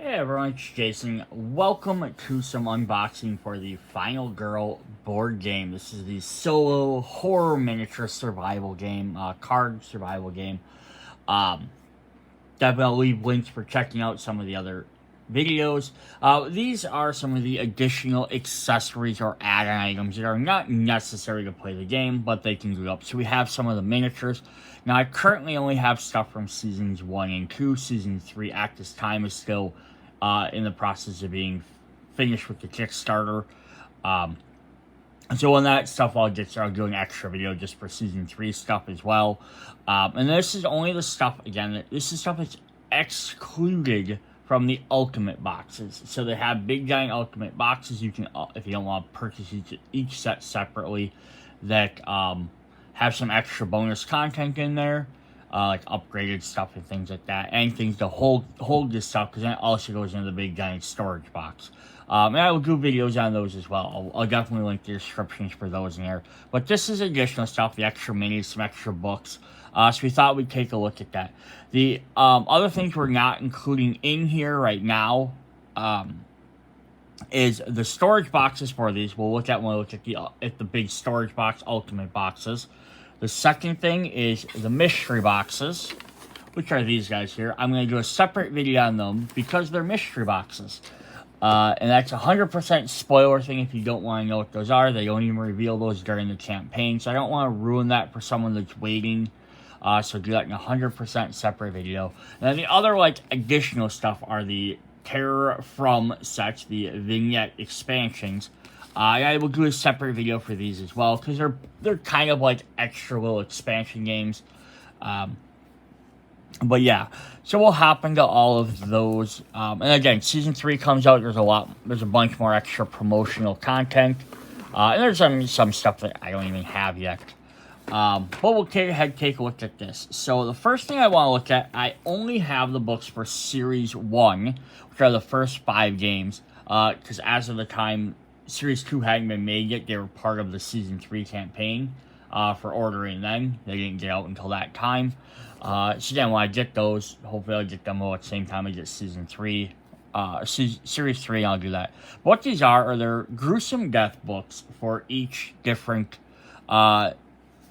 Hey everyone, it's Jason. Welcome to some unboxing for the Final Girl board game. This is the solo horror miniature survival game, card survival game. Um, Definitely leave links for checking out some of the other videos. These are some of the additional accessories or add-on items that are not necessary to play the game, but they can go up. So we have some of the miniatures. Now I currently only have stuff from seasons 1 and 2. Season 3 at this time is still in the process of being finished with the Kickstarter. Um, so when that stuff all gets there, I'll do an extra video just for season 3 stuff as well. And this is only the stuff, again, this is stuff that's excluded from the ultimate boxes. So they have big giant ultimate boxes. You can, if you don't want to purchase each set separately, that have some extra bonus content in there. Like upgraded stuff and things like that, and things to hold this stuff, because then it also goes into the big giant storage box. And I will do videos on those as well. I'll definitely link the descriptions for those in there. But this is additional stuff, the extra minis, some extra books. So we thought we'd take a look at that. The other things we're not including in here right now is the storage boxes for these. We'll look at when we look at the big storage box ultimate boxes. The second thing is the mystery boxes, which are these guys here. I'm going to do a separate video on them because they're mystery boxes. And that's 100% spoiler thing if you don't want to know what those are. They don't even reveal those during the campaign, so I don't want to ruin that for someone that's waiting. So do that in 100% separate video. And then the other additional stuff are the Terror From sets, the vignette expansions. I will do a separate video for these as well, because they're kind of like extra little expansion games. But yeah, so we'll hop into all of those. And again, season 3 comes out. There's a bunch more extra promotional content, and there's some stuff that I don't even have yet. But we'll take a look at this. So the first thing I want to look at, I only have the books for Series 1, which are the first 5 games, because as of the time Series 2 hadn't been made yet, they were part of the Season 3 campaign for ordering then. They didn't get out until that time. So again, when I get those, hopefully I'll get them all at the same time I get Season 3. Series 3, I'll do that. What these are their gruesome death books for each different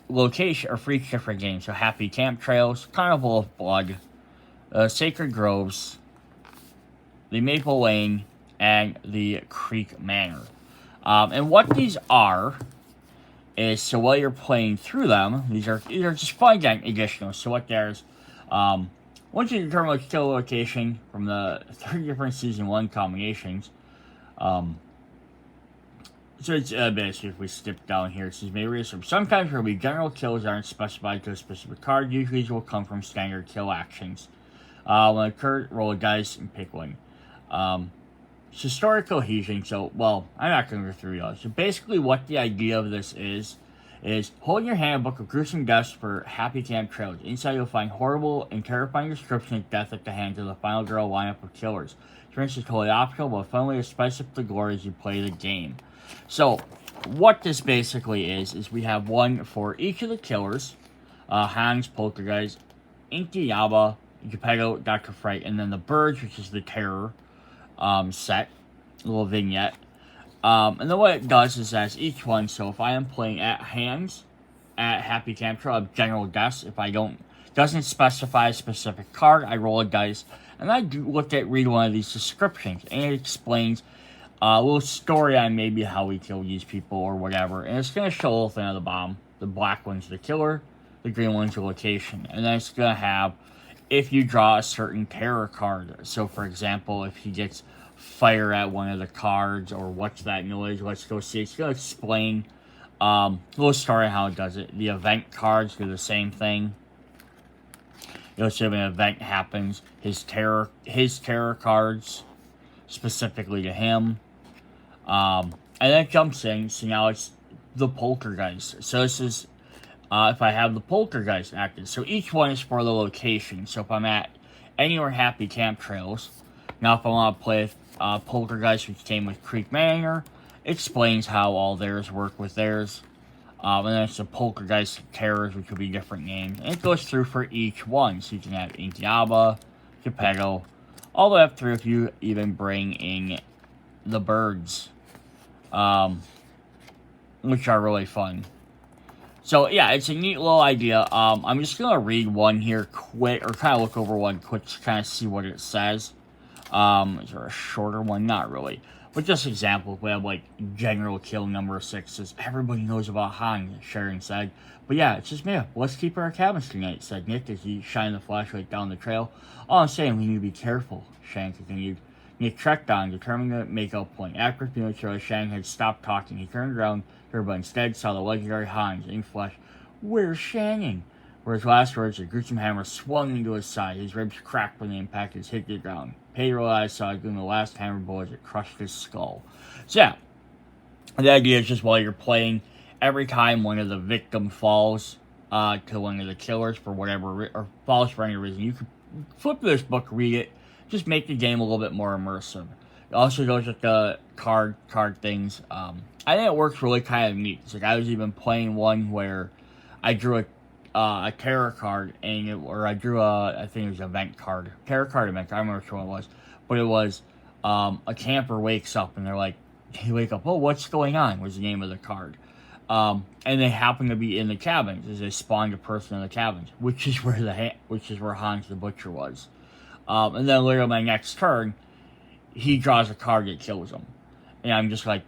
location, or for each different game. So Happy Camp Trails, Carnival of Blood, Sacred Groves, the Maple Lane, and the Creek Manor. And what these are is, so while you're playing through them, these are just fun again additional. So what there's, once you determine a kill location from the 3 different season 1 combinations, so it's basically, if we skip down here, it says maybe sometimes there will be general kills that aren't specified to a specific card. Usually these will come from standard kill actions. When occurred, roll a dice and pick one. Historic cohesion. So, well, I'm not going to go through those. So basically what the idea of this is hold in your hand a book of gruesome deaths for Happy Camp Trails. Inside you'll find horrible and terrifying description of death at the hands of the Final Girl lineup of killers. Experience is totally optional, but finally spice up the glory as you play the game. So, what this basically is we have one for each of the killers. Hans, Poltergeist, Inky Yaba, Geppetto, Dr. Fright, and then the birds, which is the terror set, little vignette. And then what it does is as each one, so if I am playing at Hands, at Happy Camp Trail, I have general deaths. If I doesn't specify a specific card, I roll a dice, and I read one of these descriptions, and it explains a little story on maybe how we kill these people or whatever, and it's going to show a little thing on the bottom. The black one's the killer, the green one's the location, and then it's going to have if you draw a certain terror card. So for example, if he gets fire at one of the cards, or what's that noise, let's go see. It's going to explain a little story on how it does it. The event cards do the same thing. You'll see if an event happens, his terror cards specifically to him. And then it jumps in, so now it's the Poltergeist. So this is if I have the Poltergeist active. So each one is for the location. So if I'm at anywhere Happy Camp Trails, now if I want to play Poltergeist, which came with Creek Manor, it explains how all theirs work with theirs. And then it's the Poltergeist Terrors, which will be different names. And it goes through for each one. So you can have Inky Yaba, Geppetto, all the way up through if you even bring in the birds, which are really fun. So yeah, it's a neat little idea. I'm just gonna read one here quick, or kind of look over one quick to kind of see what it says. Is there a shorter one? Not really. But just example, we have like general kill number 6 says, everybody knows about Han, Sharon said. But yeah, it's just me. Let's keep our cabins tonight, said Nick as he shined the flashlight down the trail. All I'm saying, we need to be careful, Shang continued. Nick trekked on, determined to make a point. After a few minutes, Shang had stopped talking. He turned around here, but instead saw the legendary Hans in flesh. Where's Shannon? For his last words, a gruesome hammer swung into his side. His ribs cracked when the impact hit the ground. Pedro eyes saw it, the last hammer blow as it crushed his skull. So yeah, the idea is just while you're playing, every time one of the victim falls to one of the killers for whatever, or falls for any reason, you can flip this book, read it, just make the game a little bit more immersive. It also goes with the card things. I think it works really kind of neat. It's like I was even playing one where I drew a terror card, or I drew I think it was an event card. Terror card event, I don't remember which one it was. But it was, a camper wakes up, and they're like, they wake up, oh, what's going on, was the name of the card. And they happen to be in the cabins, as they spawned a person in the cabins, which is where Hans the Butcher was. And then later on my next turn, he draws a card that kills him. And I'm just like,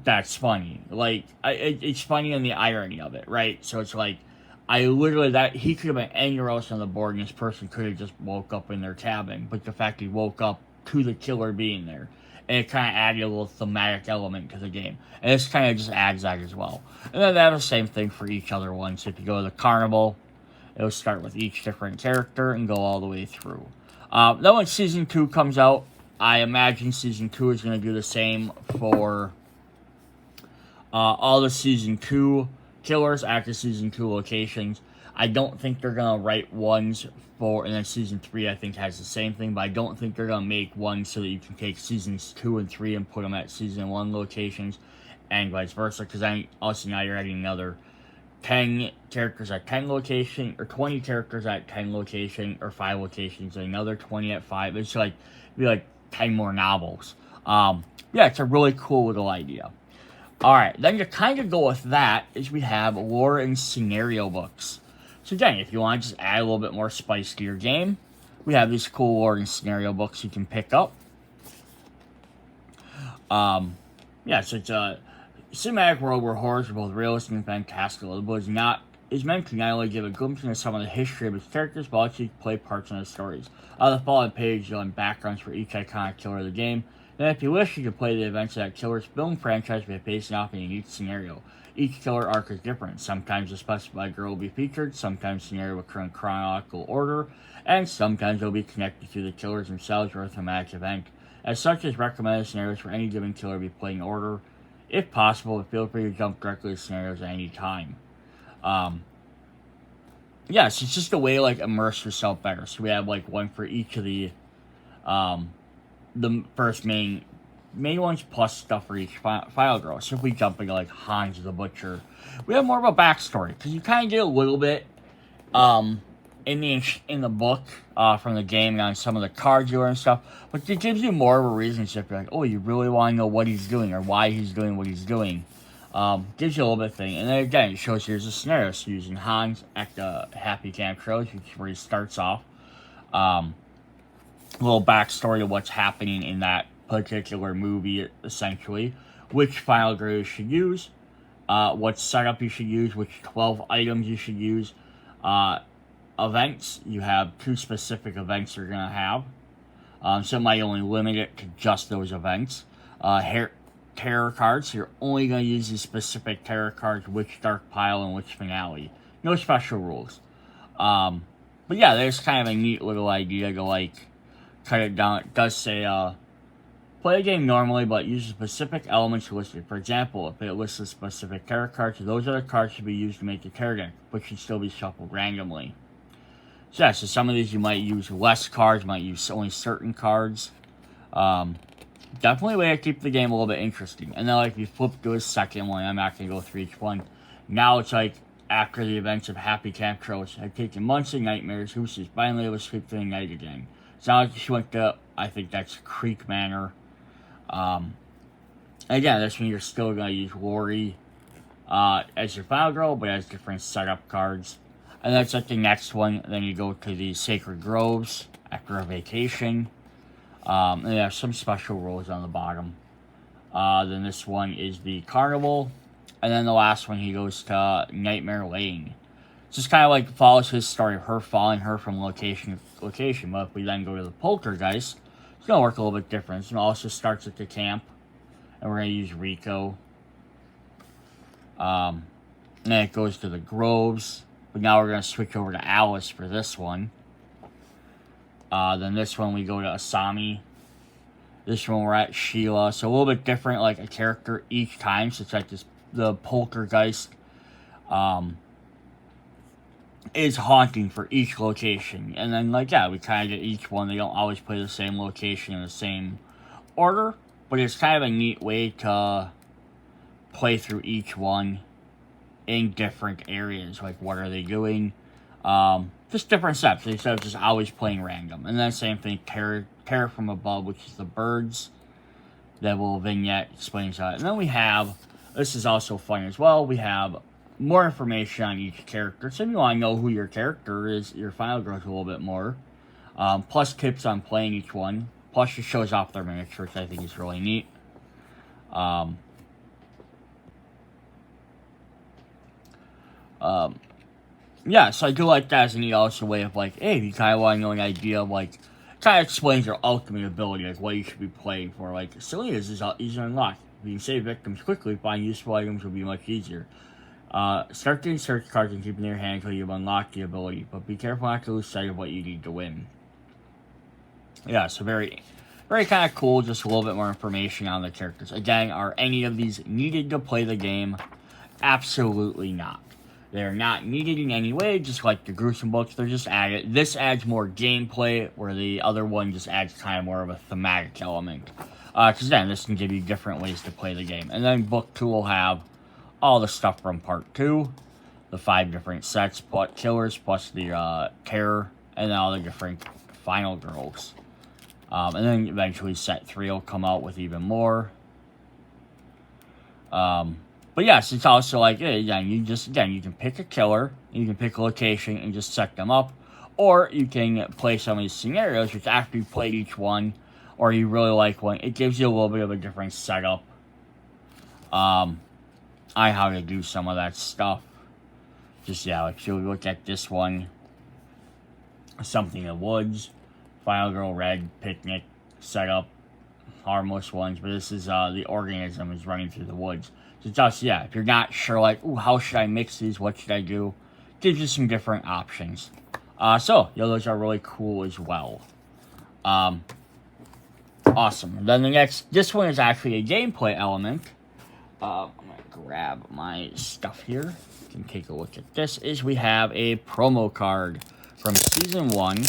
that's funny. Like, it's funny in the irony of it, right? So it's like, he could have been anywhere else on the board, and this person could have just woke up in their cabin, but the fact he woke up to the killer being there, and it kind of added a little thematic element to the game. And this kind of just adds that as well. And then they have the same thing for each other one. So if you go to the carnival, it'll start with each different character and go all the way through. Then when Season 2 comes out, I imagine Season 2 is going to do the same for all the Season 2 killers at the Season 2 locations. I don't think they're going to write ones for, and then Season 3 I think has the same thing, but I don't think they're going to make ones so that you can take Seasons 2 and 3 and put them at Season 1 locations, and vice versa, because also now you're adding another 10 characters at 10 location, or 20 characters at 10 location, or 5 locations, and another 20 at 5. It's like, it'd be like 10 more novels. Yeah, it's a really cool little idea. Alright, then to kind of go with that is we have lore and scenario books. So again, if you want to just add a little bit more spice to your game, we have these cool lore and scenario books you can pick up. Yeah, so it's a cinematic world where horrors are both realistic and fantastical. The book is meant to not only give a glimpse into some of the history of its characters, but also play parts in the stories. The following page on backgrounds for each iconic killer of the game. Then if you wish, you can play the events of that killer's film franchise by basing off in a unique scenario. Each killer arc is different. Sometimes a specified girl will be featured, sometimes the scenario will occur in chronological order, and sometimes they'll be connected to the killers themselves or a thematic event. As such, it's recommended scenarios for any given killer be played in order. If possible, feel free to jump directly to scenarios at any time. Yes, it's just a way to like immerse yourself better. So we have like one for each of the first main ones, plus stuff for each file girl. So if we jump into like Hans the Butcher, we have more of a backstory, because you kind of get a little bit in the book from the game on some of the cards you learn and stuff, but it gives you more of a reason to be like, oh, you really want to know what he's doing or why he's doing what he's doing. Gives you a little bit of thing, and then again it shows here's a scenario. So using Hans at the Happy Camp Trails, which is where he starts off. A little backstory to what's happening in that particular movie, essentially. Which file girl you should use, what setup you should use, which 12 items you should use. Events, you have 2 specific events you're going to have. So it might only limit it to just those events. Terror cards, so you're only going to use these specific terror cards, which dark pile and which finale. No special rules. But yeah, there's kind of a neat little idea to like cut it down. It does say play the game normally, but use specific elements listed. For example, if it lists a specific terror cards, those other cards should be used to make the terror deck, but should still be shuffled randomly. So yeah, so some of these you might use less cards, might use only certain cards. Definitely a way to keep the game a little bit interesting. And then like if you flip to a second one, I'm not going to go through each one. Now it's like, after the events of Happy Camp Trails had taken months and nightmares, Goose is finally able to sleep through the night again. It's not like she went to, I think that's Creek Manor. Again, this one you're still going to use Lori as your final girl, but has different setup cards. And that's like the next one. Then you go to the Sacred Groves after a vacation. And they have some special rules on the bottom. Then this one is the Carnival. And then the last one, he goes to Nightmare Lane. It's just kind of like follows his story of her following her from location to location. But if we then go to the Poltergeist, it's going to work a little bit different. It also starts at the camp. And we're going to use Rico. And then it goes to the Groves. But now we're going to switch over to Alice for this one. Then this one we go to Asami. This one we're at Sheila. So a little bit different, like a character each time. So it's like this, the Poltergeist is haunting for each location. And then like, yeah, we kind of get each one. They don't always play the same location in the same order. But it's kind of a neat way to play through each one in different areas. Like, what are they doing? Just different steps instead of just always playing random. And then same thing, Terror from Above, which is the birds. That will vignette explains that. And then we have, this is also fun as well, we have more information on each character. So if you want to know who your character is, your final girl a little bit more. Plus tips on playing each one. Plus it shows off their miniature, which I think is really neat. Yeah, so I do like that as a neat also way of like, hey, if you kind of want to know an idea of like, kind of explains your ultimate ability, like what you should be playing for. Like, Selena's is easy to unlock. If you can save victims quickly, find useful items will be much easier. Start getting search cards and keep them in your hand until you've unlocked the ability, but be careful not to lose sight of what you need to win. Yeah, so very, very kind of cool, just a little bit more information on the characters. Again, are any of these needed to play the game? Absolutely not. They're not needed in any way, just like the gruesome books. They're just added. This adds more gameplay, where the other one just adds kind of more of a thematic element. Because then this can give you different ways to play the game. And then book 2 will have all the stuff from part 2, the 5 different sets, plus killers, plus the terror, and then all the different final girls. And then eventually set 3 will come out with even more. But yes, it's also like, again, you can pick a killer, you can pick a location and just set them up, or you can play some of these scenarios, which after you played each one, or you really like one, it gives you a little bit of a different setup on how to do some of that stuff. Just, yeah, like, so we look at this one, Something in the Woods, Final Girl Red, Picnic, Setup, harmless ones, but this is, the organism is running through the woods. So just, yeah, if you're not sure, like, ooh, how should I mix these, what should I do, gives you some different options. So, yeah, those are really cool as well. Awesome. Then this one is actually a gameplay element. I'm going to grab my stuff here. You can take a look at this. We have a promo card from Season 1.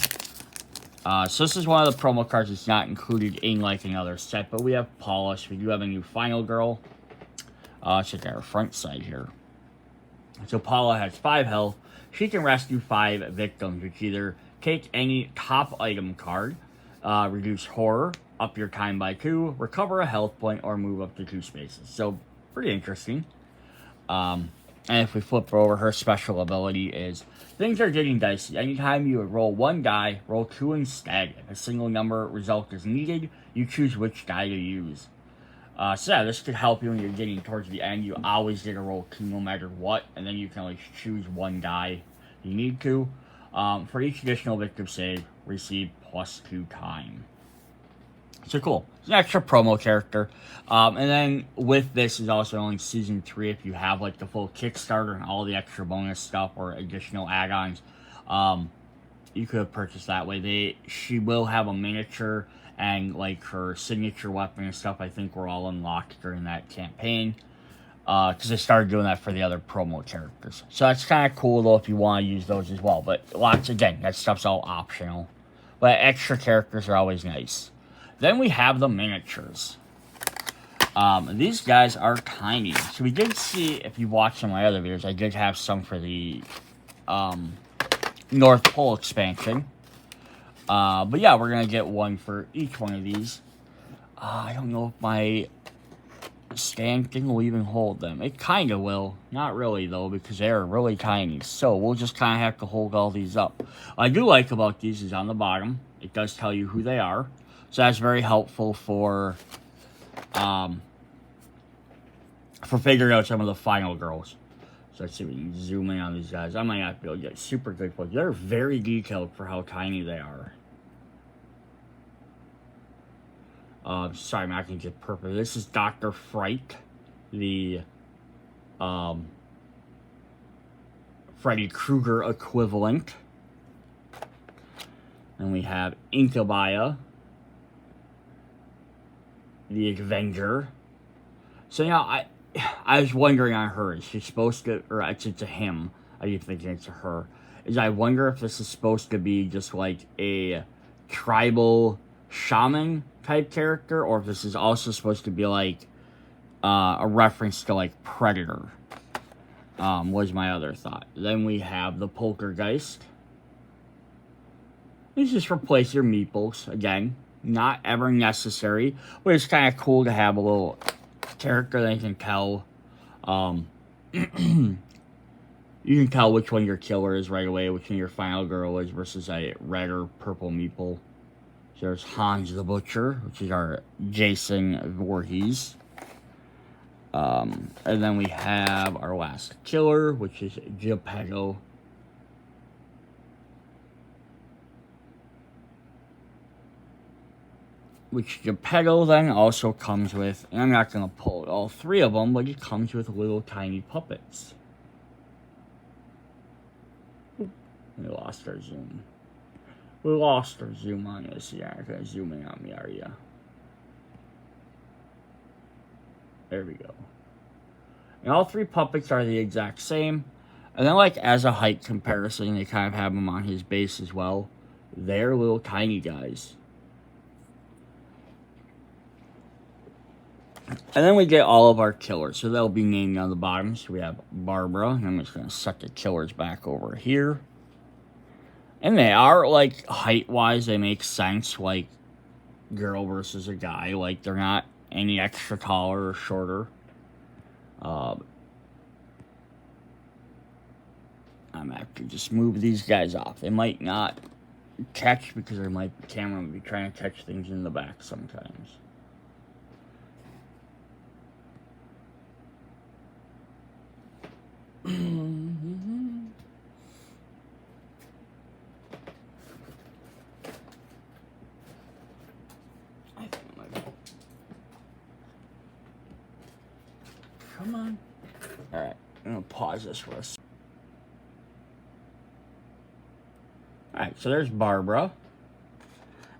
So this is one of the promo cards that's not included in, like, another set. But we have Paula. So we do have a new final girl. Check out her front side here. So Paula has 5 health. She can rescue 5 victims, which either take any top item card, reduce horror, up your time by 2, recover a health point, or move up to 2 spaces. So, pretty interesting. And if we flip over, her special ability is, things are getting dicey. Anytime you would roll 1 die, roll 2 instead. If a single number result is needed, you choose which die to use. So yeah, this could help you when you're getting towards the end. You always get a roll 2 no matter what, and then you can always choose 1 die if you need to. For each additional victim save, receive +2 time. So cool. It's an extra promo character. And then with this is also only Season 3 if you have like the full Kickstarter and all the extra bonus stuff or additional add-ons. You could have purchased that way. She will have a miniature and like her signature weapon and stuff, I think were all unlocked during that campaign. Because they started doing that for the other promo characters. So that's kind of cool though if you want to use those as well. But again, that stuff's all optional. But extra characters are always nice. Then we have the miniatures. These guys are tiny. So we did see, if you watched some of my other videos, I did have some for the North Pole expansion. But yeah, we're gonna get one for each one of these. I don't know if my stand thing will even hold them. It kind of will. Not really, though, because they're really tiny. So we'll just kind of have to hold all these up. What I do like about these is on the bottom, it does tell you who they are. So that's very helpful for figuring out some of the final girls. So let's see if we can zoom in on these guys. I might not be able to get super good photos. They're very detailed for how tiny they are. Sorry, I'm not going to get purple. This is Dr. Fright, the Freddy Krueger equivalent. And we have Inkabaya, the Avenger. So now I was wondering on her, is she supposed to, or it's a him, I keep thinking it's a her. I wonder if this is supposed to be just like a tribal shaman type character, or if this is also supposed to be like a reference to like Predator. Was my other thought. Then we have the Poltergeist. This just replace your meeples again. Not ever necessary, but it's kind of cool to have a little character that you can tell. You can tell which one your killer is right away, which one your final girl is versus a red or purple meeple. So there's Hans the Butcher, which is our Jason Voorhees. And then we have our last killer, which is Geppetto. Which Geppetto then also comes with, and I'm not going to pull all three of them, but it comes with little tiny puppets. We lost our zoom. We lost our zoom on this. Yeah, you're going to zoom in on me, are you? There we go. And all three puppets are the exact same. And then, like, as a height comparison, they kind of have them on his base as well. They're little tiny guys. And then we get all of our killers. So they'll be named on the bottom. So we have Barbara. And I'm just going to set the killers back over here. And they are, like, height-wise, they make sense. Like, girl versus a guy. Like, they're not any extra taller or shorter. I'm have to just move these guys off. They might not catch because the camera might be trying to catch things in the back sometimes. I think it might be. Come on. Alright, I'm going to pause this for a second. Alright, so there's Barbara.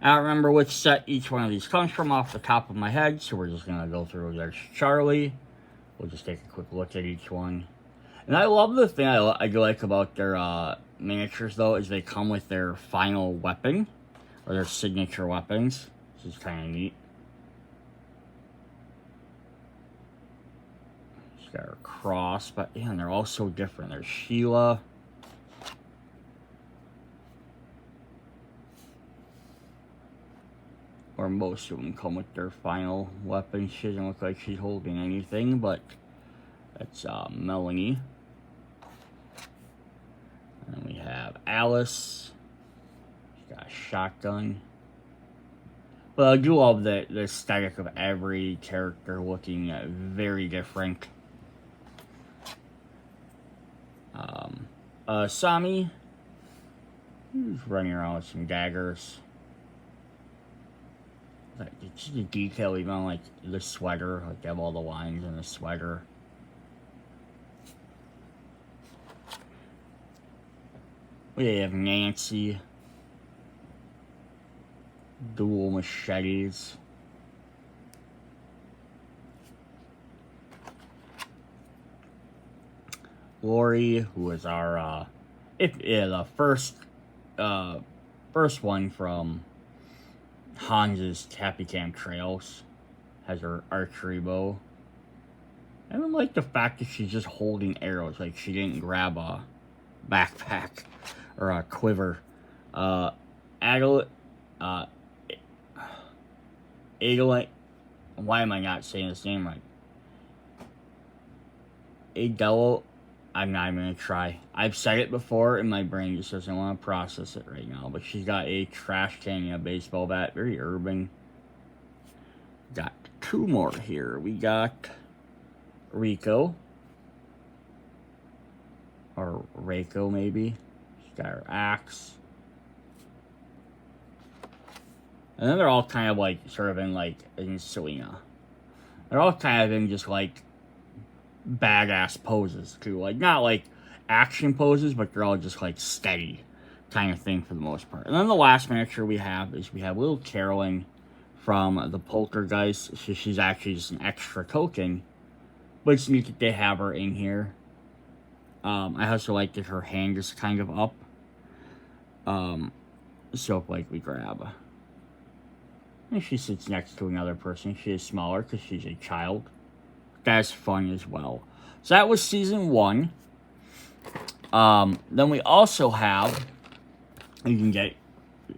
I don't remember which set each one of these comes from off the top of my head, so we're just going to go through. There's Charlie. We'll just take a quick look at each one. And I love the thing I do like about their miniatures, though, is they come with their final weapon, or their signature weapons, which is kind of neat. She's got her cross, but yeah, and they're all so different. There's Sheila. Or most of them come with their final weapon. She doesn't look like she's holding anything, but that's Melanie. And we have Alice. She's got a shotgun. But I do love the aesthetic of every character looking very different. Sami. Who's running around with some daggers. It's the detail even on like the sweater. Like they have all the lines in the sweater. We have Nancy. Dual machetes. Lori, who is our the first one from Hans's Happy Camp Trails, has her archery bow. I don't like the fact that she's just holding arrows, like she didn't grab a backpack or a quiver. uh, Adelaide. Why am I not saying this name right? Adelo. I'm not even gonna try. I've said it before, and my brain just doesn't want to process it right now. But she's got a trash can and a baseball bat, very urban. Got two more here. We got Rico, or Reiko maybe. She's got her axe. And then they're all kind of like, sort of in like, in Selena. They're all kind of in just like badass poses too. Like, not like action poses, but they're all just like steady kind of thing for the most part. And then the last miniature we have is we have little Carolyn from the Poltergeist. So she's actually just an extra token. But it's neat that they have her in here. I also like that her hand is kind of up. So if like we grab, and she sits next to another person. She is smaller because she's a child. That's fun as well. So that was season 1. Then we also have, you can get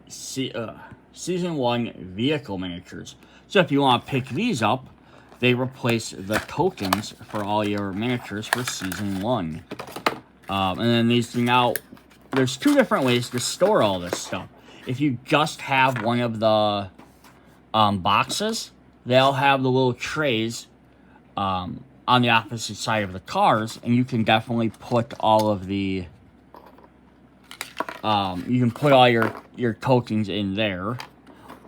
season 1 vehicle miniatures. So if you want to pick these up, they replace the tokens for all your miniatures for season 1. And then these now, there's 2 different ways to store all this stuff. If you just have one of the boxes, they'll have the little trays on the opposite side of the cars, and you can definitely put all of the you can put all your tokens in there.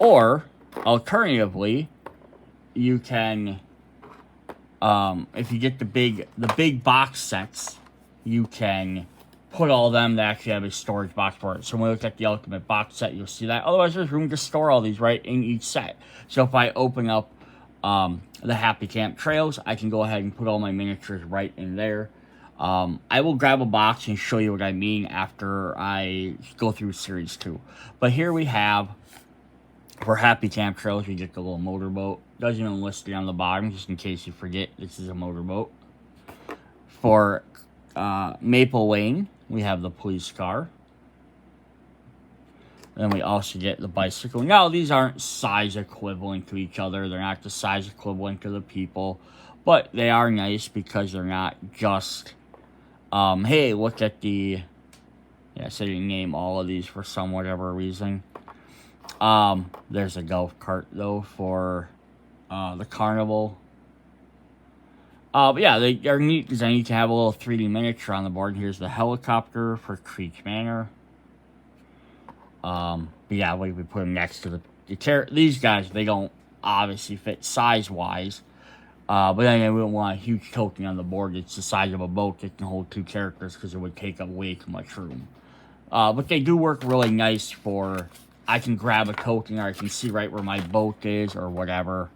Or alternatively, you can if you get the big box sets, you can put all of them that actually have a storage box for it. So when we look at the ultimate box set, you'll see that. Otherwise, there's room to store all these right in each set. So if I open up the Happy Camp Trails, I can go ahead and put all my miniatures right in there. I will grab a box and show you what I mean after I go through Series 2. But here we have, for Happy Camp Trails, you get the little motorboat. Doesn't even list it on the bottom, just in case you forget this is a motorboat. For Maple Lane, we have the police car. Then we also get the bicycle. Now, these aren't size equivalent to each other. They're not the size equivalent to the people. But they are nice because they're not just, hey, look at the... Yeah, so you name all of these for some whatever reason. There's a golf cart, though, for the carnival. But yeah, they are neat because I need to have a little 3D miniature on the board. Here's the helicopter for Creek Manor. But yeah, we put them next to these guys. They don't obviously fit size-wise. But then we don't want a huge token on the board. It's the size of a boat that can hold 2 characters because it would take up way too much room. But they do work really nice for, I can grab a token or I can see right where my boat is or whatever.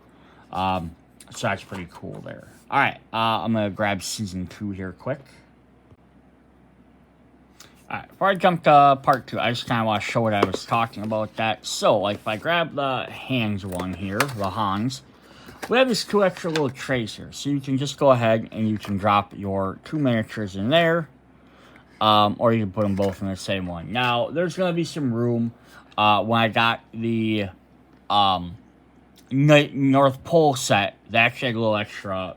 So that's pretty cool there. Alright, I'm going to grab Season 2 here quick. Alright, before I jump to Part 2, I just kind of want to show what I was talking about that. So, like, if I grab the Hans one here, the Hans, we have these 2 extra little trays here. So you can just go ahead and you can drop your 2 miniatures in there. Or you can put them both in the same one. Now, there's going to be some room. When I got the North Pole set, they actually had a little extra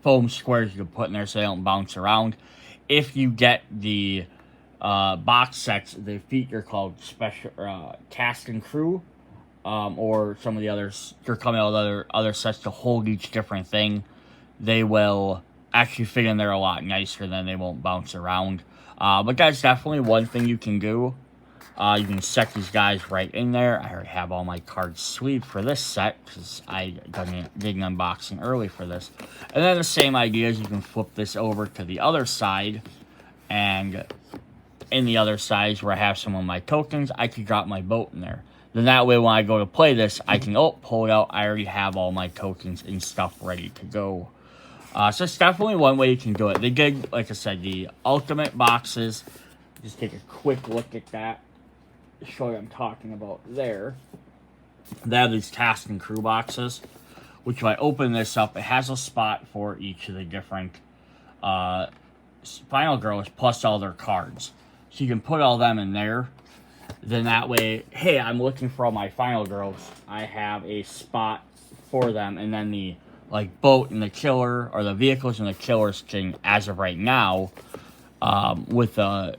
foam squares you can put in there so they don't bounce around. If you get the box sets, the feet are called special cast and crew, or some of the others. They're coming out with other sets to hold each different thing. They will actually fit in there a lot nicer, then they won't bounce around. But that's definitely one thing you can do. You can set these guys right in there. I already have all my cards sleeved for this set because I did an unboxing early for this. And then the same idea is you can flip this over to the other side. And in the other side where I have some of my tokens, I can drop my boat in there. Then that way when I go to play this, I can pull it out. I already have all my tokens and stuff ready to go. So it's definitely one way you can do it. They did, like I said, the ultimate boxes. Just take a quick look at that. Show you what I'm talking about there. They have these cast and crew boxes, which if I open this up, it has a spot for each of the different final girls plus all their cards. So you can put all them in there. then that way, hey, I'm looking for all my final girls. I have a spot for them, and then the like boat and the killer, or the vehicles and the killers can, as of right now, with the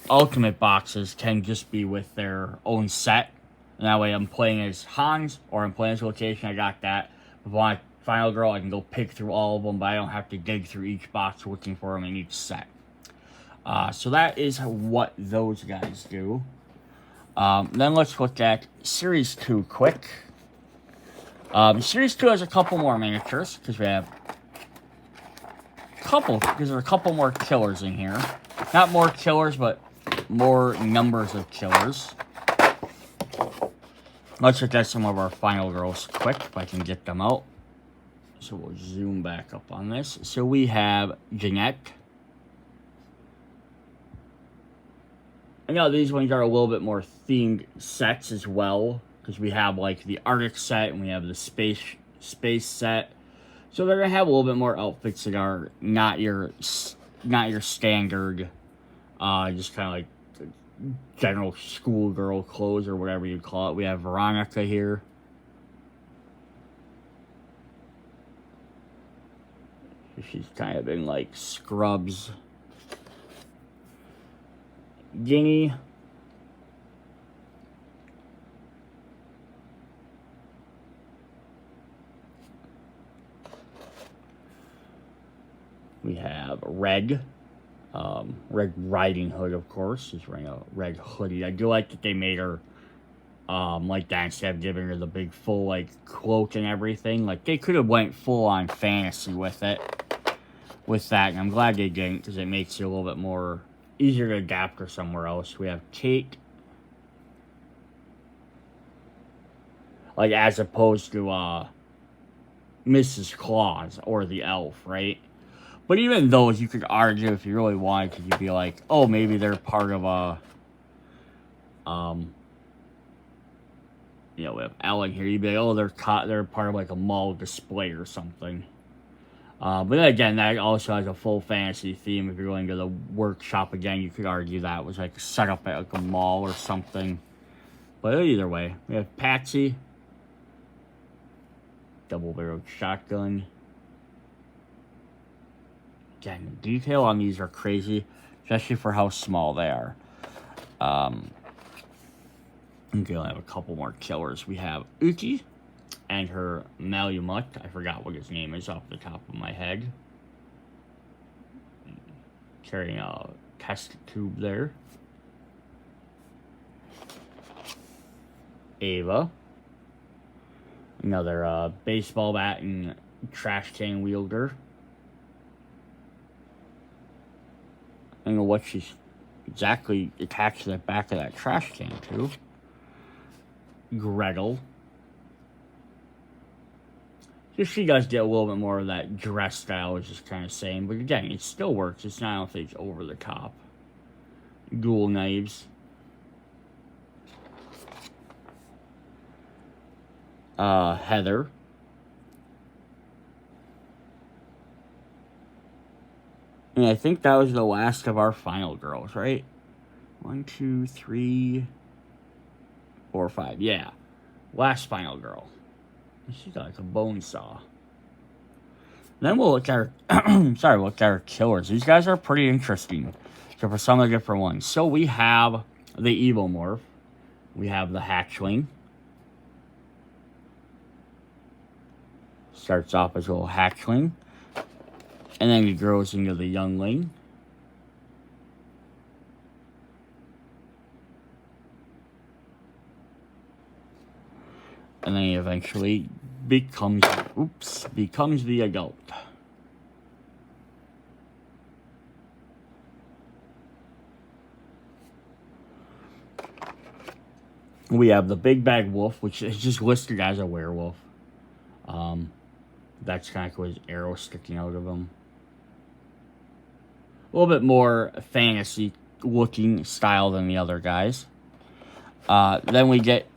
ultimate boxes, can just be with their own set. And that way, I'm playing as Hans or I'm playing as location. I got that. If I want final girl, I can go pick through all of them, but I don't have to dig through each box looking for them in each set. So that is what those guys do. Then let's look at Series 2 quick. Series 2 has a couple more miniatures, because we have there's a couple more killers in here. Not more killers, but more numbers of killers. Let's look at some of our final girls quick, if I can get them out. So we'll zoom back up on this. So we have Jeanette. I know these ones are a little bit more themed sets as well, because we have like the Arctic set and we have the space set. So they're gonna have a little bit more outfits that are not your standard, just kind of like general schoolgirl clothes or whatever you call it. We have Veronica here. She's kind of in like scrubs. Ginny. We have Red. Red Riding Hood, of course. She's wearing a red hoodie. I do like that they made her like that instead of giving her the big full like cloak and everything. Like they could have went full on fantasy with it. With that, and I'm glad they didn't, because it makes it a little bit more easier to adapt her somewhere else. We have Kate. Like as opposed to Mrs. Claus or the elf, right? But even those, you could argue if you really wanted to, you'd be like, oh, maybe they're part of a, you know, we have Ellen here. You'd be like, oh, they're part of like a mall display or something. But then again, that also has a full fantasy theme. If you're going to the workshop again, you could argue that was like set up at like a mall or something. But either way, we have Patsy. Double-barreled shotgun. Again, the detail on these are crazy, especially for how small they are. Okay, I'll have a couple more killers. We have Uki and her Malamute. I forgot what his name is off the top of my head. Carrying a test tube there. Ava. Another baseball bat and trash can wielder. I don't know what she's exactly attached to the back of that trash can to. Gretel. Just she does get a little bit more of that dress style, which is kind of same. But again, it still works. It's not, I don't think it's over the top. Ghoul knives. Heather. And I think that was the last of our final girls, right? 1, 2, 3, 4, 5. Yeah. Last final girl. She's got like a bone saw. Then we'll look at our we'll look at our killers. These guys are pretty interesting. So for some of the different ones. So we have the Evil Morph. We have the Hatchling. Starts off as a little hatchling. And then he grows into the youngling. And then he eventually becomes the adult. We have the Big Bad Wolf, which is just listed as a werewolf. That's kind of with his arrow sticking out of him. A little bit more fantasy looking style than the other guys. Then we get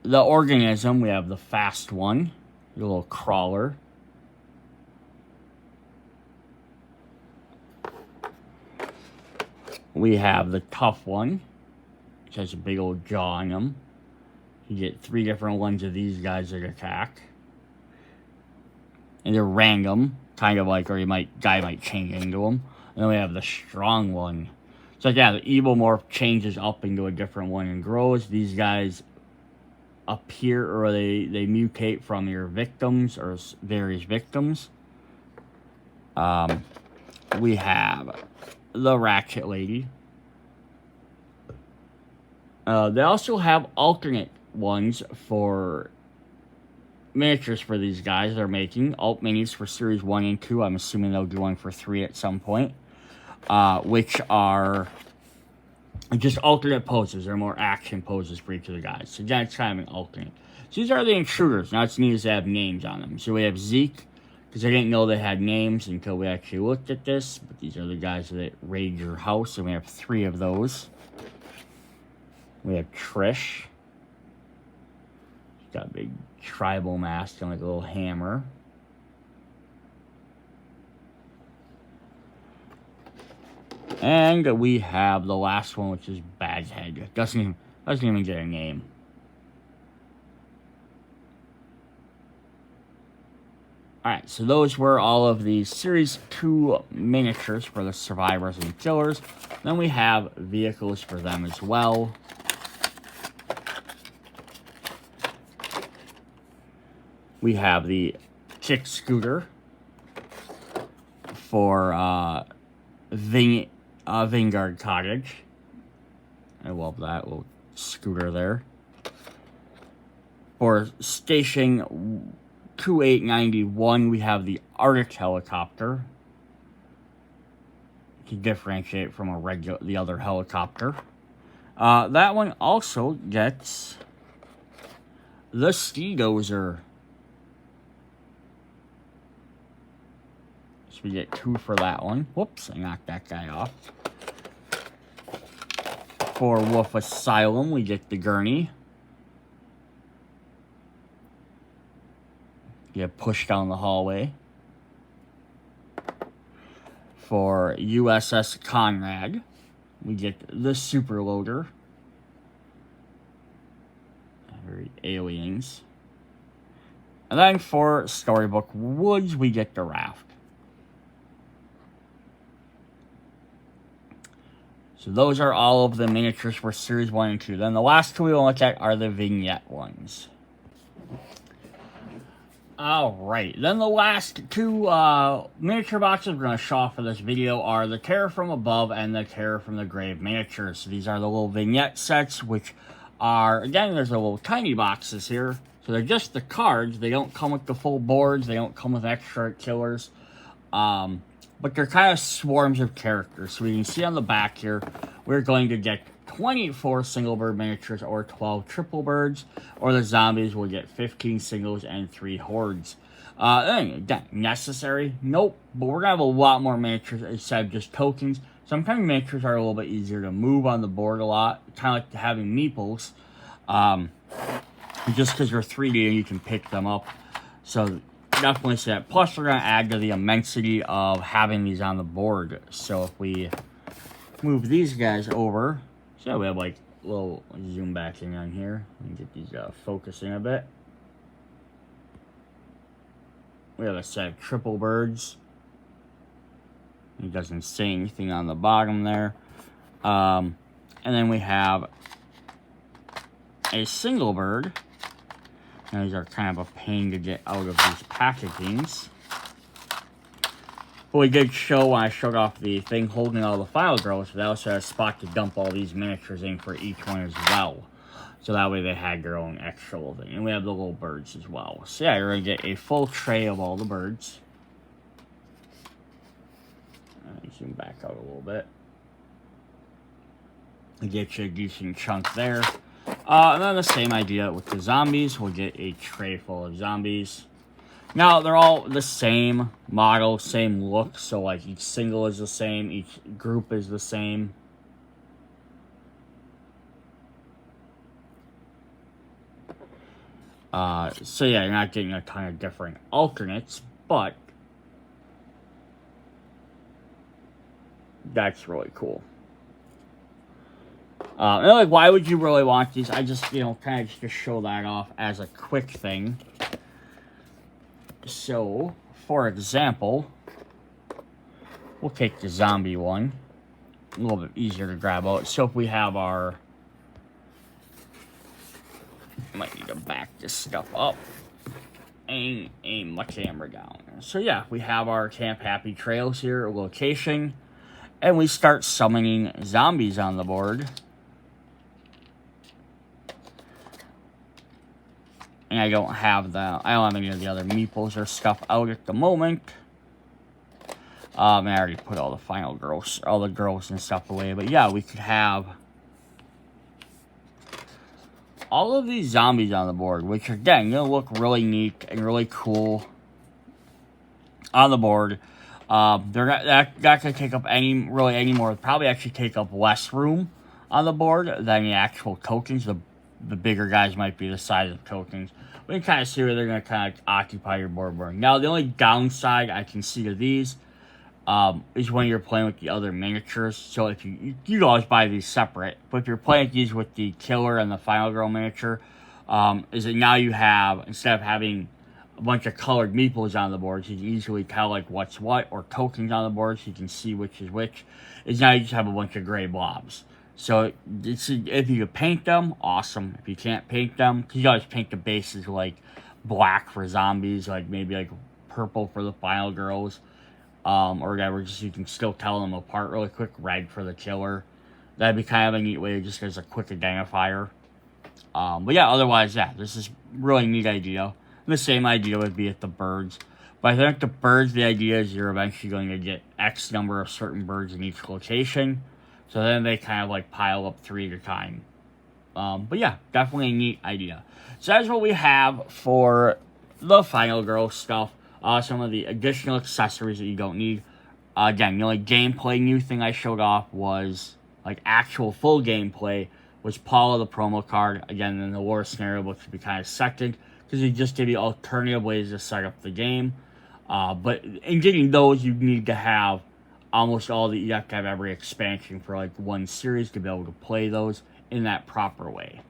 the organism. We have the fast one, the little crawler. We have the tough one. which has a big old jaw on them. You get 3 different ones of these guys that attack. And they're random, kind of like, or guy might change into them. And then we have the strong one. So yeah, the evil morph changes up into a different one and grows. These guys appear, or they mutate from your victims or various victims. We have the Ratchet Lady. They also have alternate ones for miniatures for these guys they're making. Alt minis for Series 1 and 2. I'm assuming they'll do one for 3 at some point. Which are just alternate poses. They're more action poses for each of the guys. So again, it's kind of an alternate. So these are the intruders. Now it's neat as they have names on them. So we have Zeke, because I didn't know they had names until we actually looked at this. But these are the guys that raid your house, and we have 3 of those. We have Trish. She's got a big tribal mask and like a little hammer. And we have the last one, which is Baghead. Doesn't even get a name. Alright, so those were all of the Series 2 miniatures for the survivors and killers. Then we have vehicles for them as well. We have the Kick Scooter for Vanguard Cottage. I love that little scooter there. For Station 2891, we have the Arctic helicopter. To differentiate from the other helicopter. That one also gets the Steedozer. So we get 2 for that one. Whoops, I knocked that guy off. For Wolf Asylum, we get the Gurney. Get pushed down the hallway. For USS Conrad, we get the Superloader. Very aliens. And then for Storybook Woods, we get the Raft. So those are all of the miniatures for Series 1 and 2. Then the last 2 we will look at are the vignette ones. Alright, then the last 2 miniature boxes we're going to show off for this video are the Terror from Above and the Terror from the Grave miniatures. So these are the little vignette sets, which are, again, there's the little tiny boxes here. So they're just the cards. They don't come with the full boards. They don't come with extra killers. But they're kind of swarms of characters. So we can see on the back here, we're going to get 24 single bird miniatures or 12 triple birds. Or the zombies will get 15 singles and 3 hordes. Again, necessary? Nope. But we're going to have a lot more miniatures instead of just tokens. Sometimes miniatures are a little bit easier to move on the board a lot. Kind of like having meeples. Just because you're 3D and you can pick them up. So definitely see that. Plus, we're going to add to the immensity of having these on the board. So if we move these guys over, so we have like a little zoom back in on here. Let me get these focusing a bit. We have a set of triple birds. It doesn't say anything on the bottom there. And then we have a single bird. And these are kind of a pain to get out of these packagings. But we did show, when I showed off the thing holding all the file drawers, they also had a spot to dump all these miniatures in for each one as well. So that way they had their own extra little thing. And we have the little birds as well. So yeah, you're going to get a full tray of all the birds. Zoom back out a little bit. You get you a decent chunk there. And then the same idea with the zombies. We'll get a tray full of zombies. Now, they're all the same model, same look. So, like, each single is the same. Each group is the same. So, yeah, you're not getting a ton of different alternates. But that's really cool. And like, why would you really want these? I just, you know, kind of just to show that off as a quick thing. So, for example, we'll take the zombie one. A little bit easier to grab out. So if we have our... Might need to back this stuff up. Aim my camera down. So yeah, we have our Camp Happy Trails here, location. And we start summoning zombies on the board. And I don't have any of the other meeples or stuff out at the moment. I already put all the girls and stuff away. But yeah, we could have all of these zombies on the board, which again, gonna look really neat and really cool on the board. They're not gonna take up any more. Probably actually take up less room on the board than the actual tokens. The bigger guys might be the size of tokens. We can kind of see where they're gonna kind of occupy your board more. Now, the only downside I can see to these is when you're playing with the other miniatures. So if you can always buy these separate, but if you're playing these with the killer and the final girl miniature, is that now you have, instead of having a bunch of colored meeples on the board, so you can easily tell like what's what, or tokens on the board, so you can see which is which, is now you just have a bunch of gray blobs. So if you can paint them, awesome. If you can't paint them, because you always paint the bases like black for zombies, like maybe like purple for the final girls, or whatever, just so you can still tell them apart really quick. Red for the killer. That'd be kind of a neat way, just as a quick identifier. But yeah, otherwise, yeah, this is really neat idea. And the same idea would be at the birds. But I think the birds, the idea is you're eventually going to get X number of certain birds in each location. So then they kind of like pile up 3 at a time. But yeah, definitely a neat idea. So that's what we have for the final girl stuff. Some of the additional accessories that you don't need. Again, the only gameplay new thing I showed off was, like, actual full gameplay, was Paula the promo card. Again, in the war scenario, which would be kind of second, because you just give you alternative ways to set up the game. But in getting those, you need to have almost you have to have every expansion for, like, one series to be able to play those in that proper way.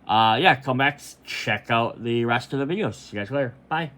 Yeah, come back, check out the rest of the videos. See you guys later. Bye.